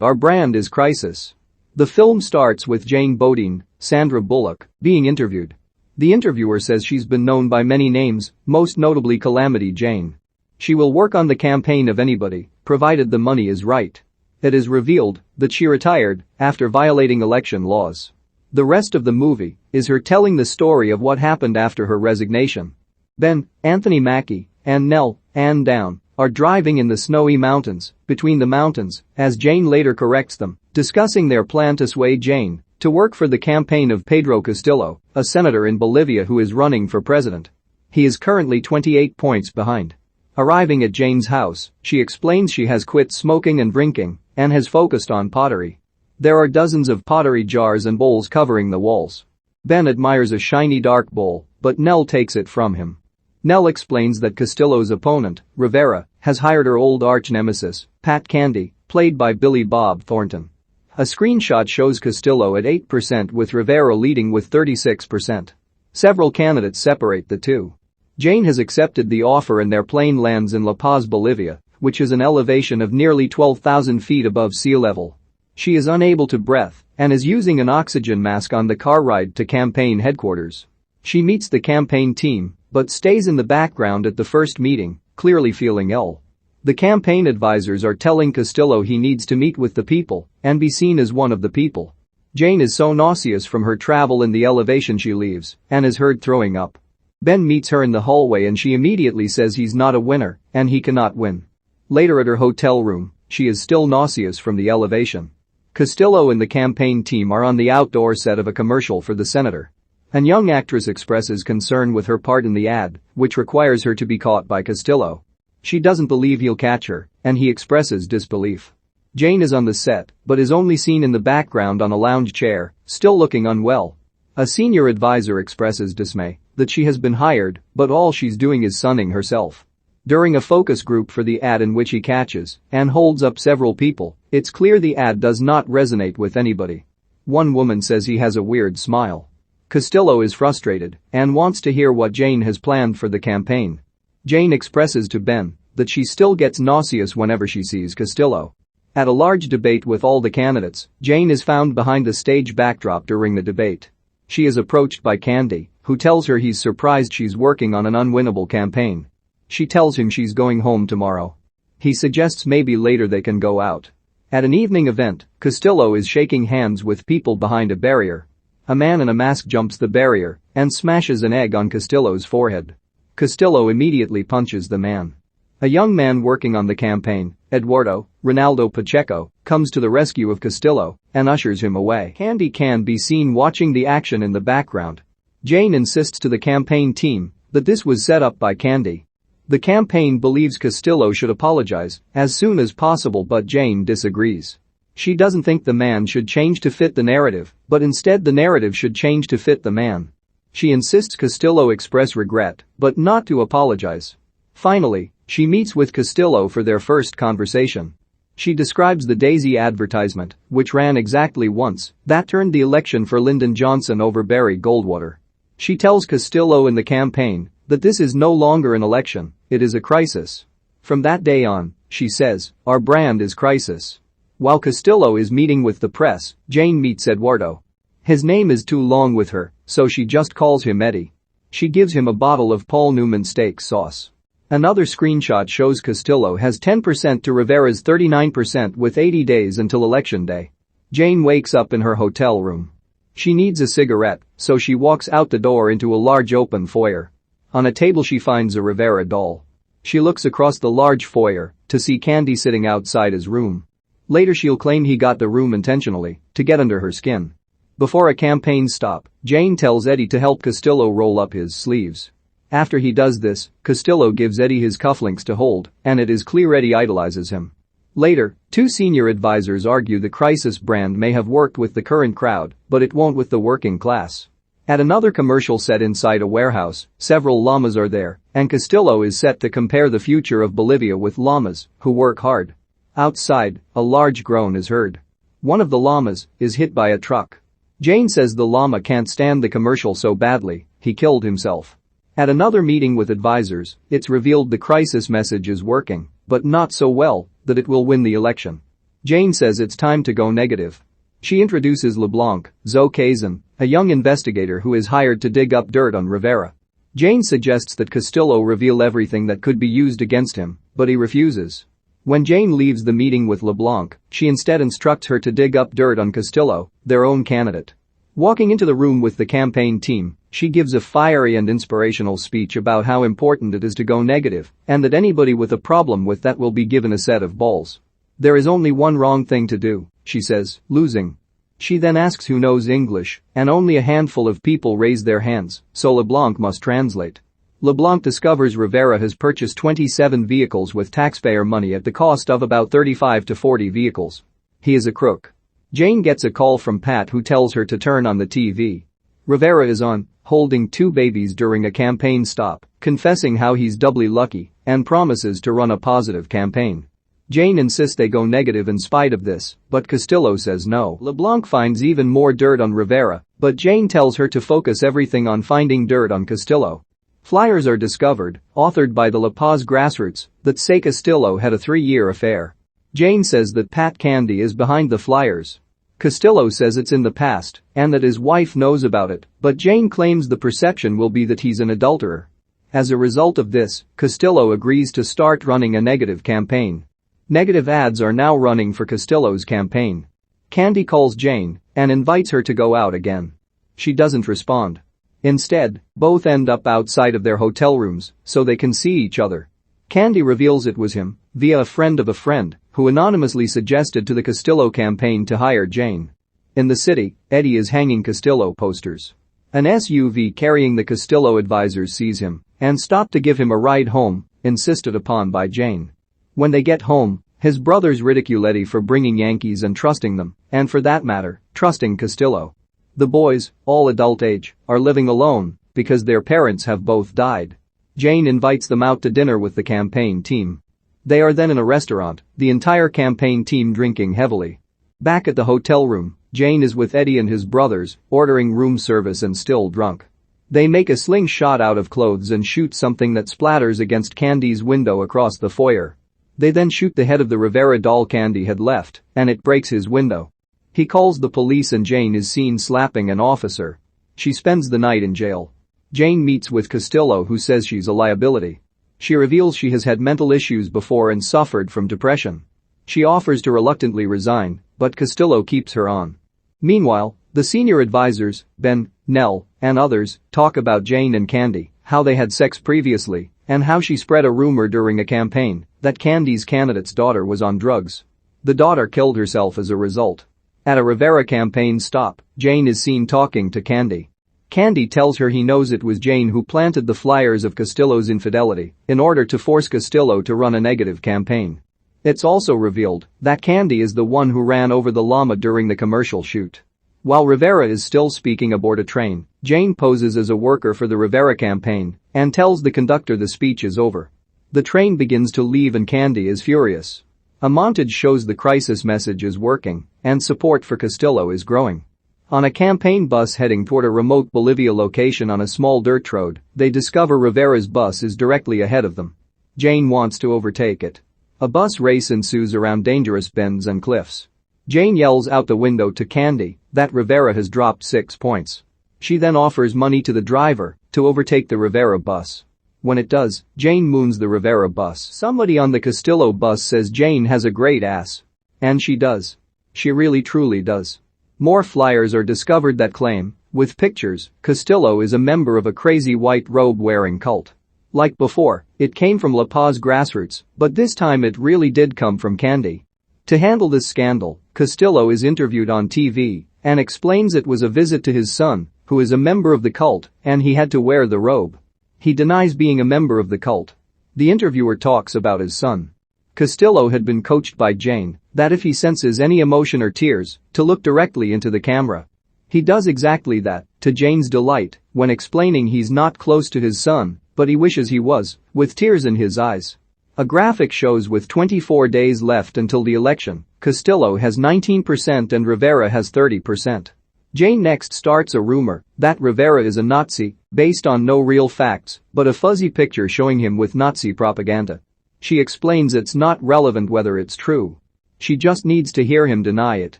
Our brand is crisis. The film starts with Jane Bodine, Sandra Bullock, being interviewed. The interviewer says she's been known by many names, most notably Calamity Jane. She will work on the campaign of anybody, provided the money is right. It is revealed that she retired after violating election laws. The rest of the movie is her telling the story of what happened after her resignation. Ben, Anthony Mackie, and Nell, Ann Down, are driving in the snowy mountains, between the mountains, as Jane later corrects them, discussing their plan to sway Jane to work for the campaign of Pedro Castillo, a senator in Bolivia who is running for president. He is currently 28 points behind. Arriving at Jane's house, she explains she has quit smoking and drinking and has focused on pottery. There are dozens of pottery jars and bowls covering the walls. Ben admires a shiny dark bowl, but Nell takes it from him. Nell explains that Castillo's opponent, Rivera, has hired her old arch-nemesis, Pat Candy, played by Billy Bob Thornton. A screenshot shows Castillo at 8% with Rivera leading with 36%. Several candidates separate the two. Jane has accepted the offer and their plane lands in La Paz, Bolivia, which is an elevation of nearly 12,000 feet above sea level. She is unable to breathe and is using an oxygen mask on the car ride to campaign headquarters. She meets the campaign team, but stays in the background at the first meeting, clearly feeling ill. The campaign advisors are telling Castillo he needs to meet with the people and be seen as one of the people. Jane is so nauseous from her travel in the elevation she leaves and is heard throwing up. Ben meets her in the hallway and she immediately says he's not a winner and he cannot win. Later at her hotel room, she is still nauseous from the elevation. Castillo and the campaign team are on the outdoor set of a commercial for the senator. A young actress expresses concern with her part in the ad, which requires her to be caught by Castillo. She doesn't believe he'll catch her, and he expresses disbelief. Jane is on the set, but is only seen in the background on a lounge chair, still looking unwell. A senior advisor expresses dismay that she has been hired, but all she's doing is sunning herself. During a focus group for the ad in which he catches and holds up several people, it's clear the ad does not resonate with anybody. One woman says he has a weird smile. Castillo is frustrated and wants to hear what Jane has planned for the campaign. Jane expresses to Ben that she still gets nauseous whenever she sees Castillo. At a large debate with all the candidates, Jane is found behind the stage backdrop during the debate. She is approached by Candy, who tells her he's surprised she's working on an unwinnable campaign. She tells him she's going home tomorrow. He suggests maybe later they can go out. At an evening event, Castillo is shaking hands with people behind a barrier. A man in a mask jumps the barrier and smashes an egg on Castillo's forehead. Castillo immediately punches the man. A young man working on the campaign, Eduardo Ronaldo Pacheco, comes to the rescue of Castillo and ushers him away. Candy can be seen watching the action in the background. Jane insists to the campaign team that this was set up by Candy. The campaign believes Castillo should apologize as soon as possible, but Jane disagrees. She doesn't think the man should change to fit the narrative, but instead the narrative should change to fit the man. She insists Castillo express regret, but not to apologize. Finally, she meets with Castillo for their first conversation. She describes the Daisy advertisement, which ran exactly once, that turned the election for Lyndon Johnson over Barry Goldwater. She tells Castillo and the campaign that this is no longer an election, it is a crisis. From that day on, she says, our brand is crisis. While Castillo is meeting with the press, Jane meets Eduardo. His name is too long with her, so she just calls him Eddie. She gives him a bottle of Paul Newman steak sauce. Another screenshot shows Castillo has 10% to Rivera's 39% with 80 days until election day. Jane wakes up in her hotel room. She needs a cigarette, so she walks out the door into a large open foyer. On a table she finds a Rivera doll. She looks across the large foyer to see Candy sitting outside his room. Later she'll claim he got the room intentionally to get under her skin. Before a campaign stop, Jane tells Eddie to help Castillo roll up his sleeves. After he does this, Castillo gives Eddie his cufflinks to hold, and it is clear Eddie idolizes him. Later, two senior advisors argue the crisis brand may have worked with the current crowd, but it won't with the working class. At another commercial set inside a warehouse, several llamas are there, and Castillo is set to compare the future of Bolivia with llamas who work hard. Outside, a large groan is heard. One of the llamas is hit by a truck. Jane says the llama can't stand the commercial so badly, he killed himself. At another meeting with advisors, it's revealed the crisis message is working, but not so well that it will win the election. Jane says it's time to go negative. She introduces LeBlanc, Kazan, a young investigator who is hired to dig up dirt on Rivera. Jane suggests that Castillo reveal everything that could be used against him, but he refuses. When Jane leaves the meeting with LeBlanc, she instead instructs her to dig up dirt on Castillo, their own candidate. Walking into the room with the campaign team, she gives a fiery and inspirational speech about how important it is to go negative and that anybody with a problem with that will be given a set of balls. There is only one wrong thing to do, she says, losing. She then asks who knows English, and only a handful of people raise their hands, so LeBlanc must translate. LeBlanc discovers Rivera has purchased 27 vehicles with taxpayer money at the cost of about 35 to 40 vehicles. He is a crook. Jane gets a call from Pat who tells her to turn on the TV. Rivera is on, holding 2 babies during a campaign stop, confessing how he's doubly lucky and promises to run a positive campaign. Jane insists they go negative in spite of this, but Castillo says no. LeBlanc finds even more dirt on Rivera, but Jane tells her to focus everything on finding dirt on Castillo. Flyers are discovered, authored by the La Paz grassroots, that say Castillo had a 3-year affair. Jane says that Pat Candy is behind the flyers. Castillo says it's in the past and that his wife knows about it, but Jane claims the perception will be that he's an adulterer. As a result of this, Castillo agrees to start running a negative campaign. Negative ads are now running for Castillo's campaign. Candy calls Jane and invites her to go out again. She doesn't respond. Instead, both end up outside of their hotel rooms so they can see each other. Candy reveals it was him, via a friend of a friend, who anonymously suggested to the Castillo campaign to hire Jane. In the city, Eddie is hanging Castillo posters. An SUV carrying the Castillo advisors sees him and stops to give him a ride home, insisted upon by Jane. When they get home, his brothers ridicule Eddie for bringing Yankees and trusting them, and for that matter, trusting Castillo. The boys, all adult age, are living alone because their parents have both died. Jane invites them out to dinner with the campaign team. They are then in a restaurant, the entire campaign team drinking heavily. Back at the hotel room, Jane is with Eddie and his brothers, ordering room service and still drunk. They make a slingshot out of clothes and shoot something that splatters against Candy's window across the foyer. They then shoot the head of the Rivera doll Candy had left, and it breaks his window. He calls the police and Jane is seen slapping an officer. She spends the night in jail. Jane meets with Castillo, who says she's a liability. She reveals she has had mental issues before and suffered from depression. She offers to reluctantly resign, but Castillo keeps her on. Meanwhile, the senior advisors, Ben, Nell, and others, talk about Jane and Candy, how they had sex previously, and how she spread a rumor during a campaign that Candy's candidate's daughter was on drugs. The daughter killed herself as a result. At a Rivera campaign stop, Jane is seen talking to Candy. Candy tells her he knows it was Jane who planted the flyers of Castillo's infidelity in order to force Castillo to run a negative campaign. It's also revealed that Candy is the one who ran over the llama during the commercial shoot. While Rivera is still speaking aboard a train, Jane poses as a worker for the Rivera campaign and tells the conductor the speech is over. The train begins to leave and Candy is furious. A montage shows the crisis message is working and support for Castillo is growing. On a campaign bus heading toward a remote Bolivia location on a small dirt road, they discover Rivera's bus is directly ahead of them. Jane wants to overtake it. A bus race ensues around dangerous bends and cliffs. Jane yells out the window to Candy that Rivera has dropped 6 points. She then offers money to the driver to overtake the Rivera bus. When it does, Jane moons the Rivera bus. Somebody on the Castillo bus says Jane has a great ass. And she does. She really truly does. More flyers are discovered that claim, with pictures, Castillo is a member of a crazy white robe-wearing cult. Like before, it came from La Paz grassroots, but this time it really did come from Candy. To handle this scandal, Castillo is interviewed on TV and explains it was a visit to his son, who is a member of the cult, and he had to wear the robe. He denies being a member of the cult. The interviewer talks about his son. Castillo had been coached by Jane that if he senses any emotion or tears, to look directly into the camera. He does exactly that, to Jane's delight, when explaining he's not close to his son, but he wishes he was, with tears in his eyes. A graphic shows with 24 days left until the election, Castillo has 19% and Rivera has 30%. Jane next starts a rumor that Rivera is a Nazi, based on no real facts, but a fuzzy picture showing him with Nazi propaganda. She explains it's not relevant whether it's true. She just needs to hear him deny it.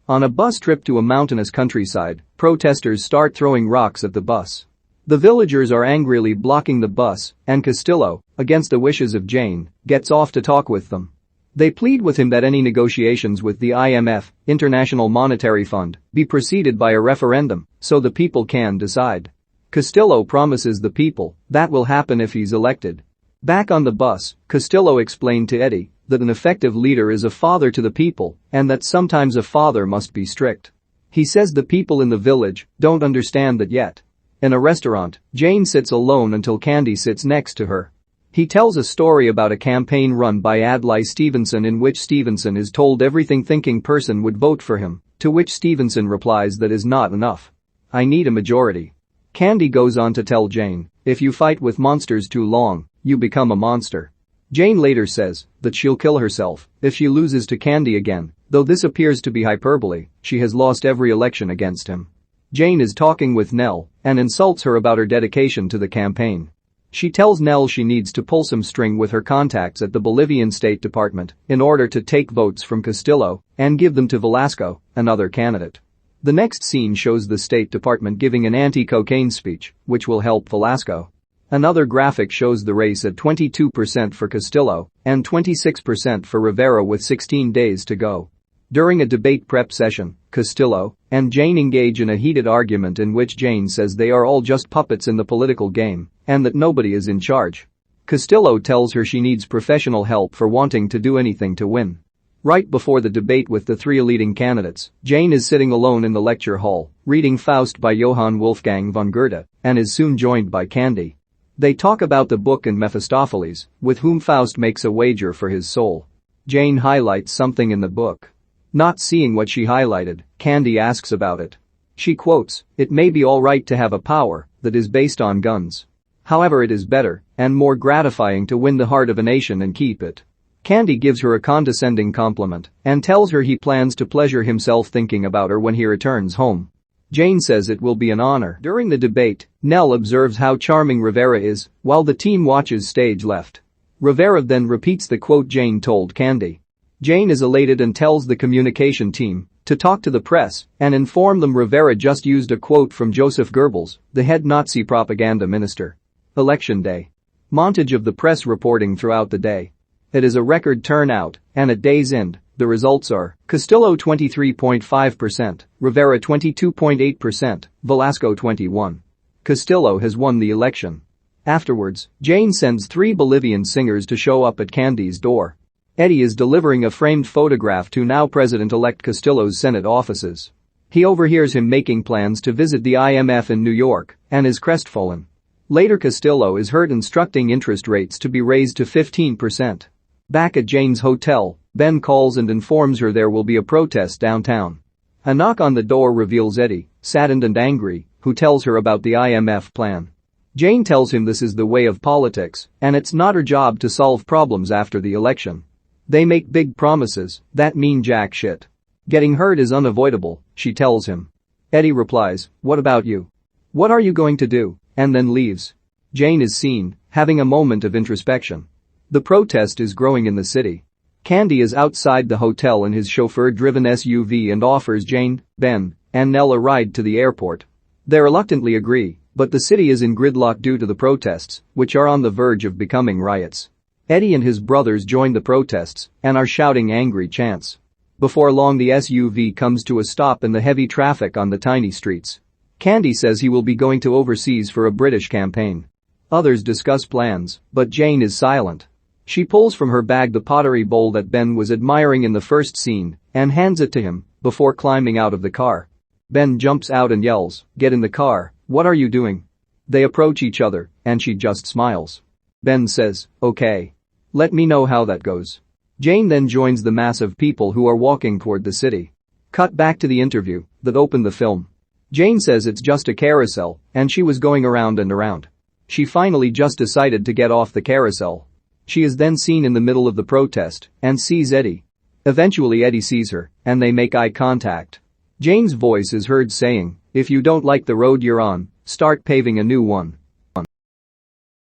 On a bus trip to a mountainous countryside, protesters start throwing rocks at the bus. The villagers are angrily blocking the bus, and Castillo, against the wishes of Jane, gets off to talk with them. They plead with him that any negotiations with the IMF, International Monetary Fund, be preceded by a referendum so the people can decide. Castillo promises the people that will happen if he's elected. Back on the bus, Castillo explained to Eddie that an effective leader is a father to the people and that sometimes a father must be strict. He says the people in the village don't understand that yet. In a restaurant, Jane sits alone until Candy sits next to her. He tells a story about a campaign run by Adlai Stevenson in which Stevenson is told everything thinking person would vote for him, to which Stevenson replies that is not enough. I need a majority. Candy goes on to tell Jane, if you fight with monsters too long, you become a monster. Jane later says that she'll kill herself if she loses to Candy again, though this appears to be hyperbole, she has lost every election against him. Jane is talking with Nell and insults her about her dedication to the campaign. She tells Nell she needs to pull some string with her contacts at the Bolivian State Department in order to take votes from Castillo and give them to Velasco, another candidate. The next scene shows the State Department giving an anti-cocaine speech, which will help Velasco. Another graphic shows the race at 22% for Castillo and 26% for Rivera with 16 days to go. During a debate prep session, Castillo and Jane engage in a heated argument in which Jane says they are all just puppets in the political game and that nobody is in charge. Castillo tells her she needs professional help for wanting to do anything to win. Right before the debate with the three leading candidates, Jane is sitting alone in the lecture hall, reading Faust by Johann Wolfgang von Goethe, and is soon joined by Candy. They talk about the book and Mephistopheles, with whom Faust makes a wager for his soul. Jane highlights something in the book. Not seeing what she highlighted, Candy asks about it. She quotes, "It may be all right to have a power that is based on guns. However, it is better and more gratifying to win the heart of a nation and keep it." Candy gives her a condescending compliment and tells her he plans to pleasure himself thinking about her when he returns home. Jane says it will be an honor. During the debate, Nell observes how charming Rivera is while the team watches stage left. Rivera then repeats the quote Jane told Candy. Jane is elated and tells the communication team to talk to the press and inform them Rivera just used a quote from Joseph Goebbels, the head Nazi propaganda minister. Election day. Montage of the press reporting throughout the day. It is a record turnout, and at day's end, the results are Castillo 23.5%, Rivera 22.8%, Velasco 21%. Castillo has won the election. Afterwards, Jane sends 3 Bolivian singers to show up at Candy's door. Eddie is delivering a framed photograph to now President-elect Castillo's Senate offices. He overhears him making plans to visit the IMF in New York and is crestfallen. Later, Castillo is heard instructing interest rates to be raised to 15%. Back at Jane's hotel, Ben calls and informs her there will be a protest downtown. A knock on the door reveals Eddie, saddened and angry, who tells her about the IMF plan. Jane tells him this is the way of politics and it's not her job to solve problems after the election. They make big promises that mean jack shit. Getting hurt is unavoidable, she tells him. Eddie replies, "What about you? What are you going to do?" and then leaves. Jane is seen having a moment of introspection. The protest is growing in the city. Candy is outside the hotel in his chauffeur-driven SUV and offers Jane, Ben, and Nell a ride to the airport. They reluctantly agree, but the city is in gridlock due to the protests, which are on the verge of becoming riots. Eddie and his brothers join the protests and are shouting angry chants. Before long, the SUV comes to a stop in the heavy traffic on the tiny streets. Candy says he will be going to overseas for a British campaign. Others discuss plans, but Jane is silent. She pulls from her bag the pottery bowl that Ben was admiring in the first scene and hands it to him before climbing out of the car. Ben jumps out and yells, "Get in the car, what are you doing?" They approach each other and she just smiles. Ben says, "Okay. Let me know how that goes." Jane then joins the mass of people who are walking toward the city. Cut back to the interview that opened the film. Jane says it's just a carousel and she was going around and around. She finally just decided to get off the carousel. She is then seen in the middle of the protest and sees Eddie. Eventually Eddie sees her and they make eye contact. Jane's voice is heard saying, "If you don't like the road you're on, start paving a new one."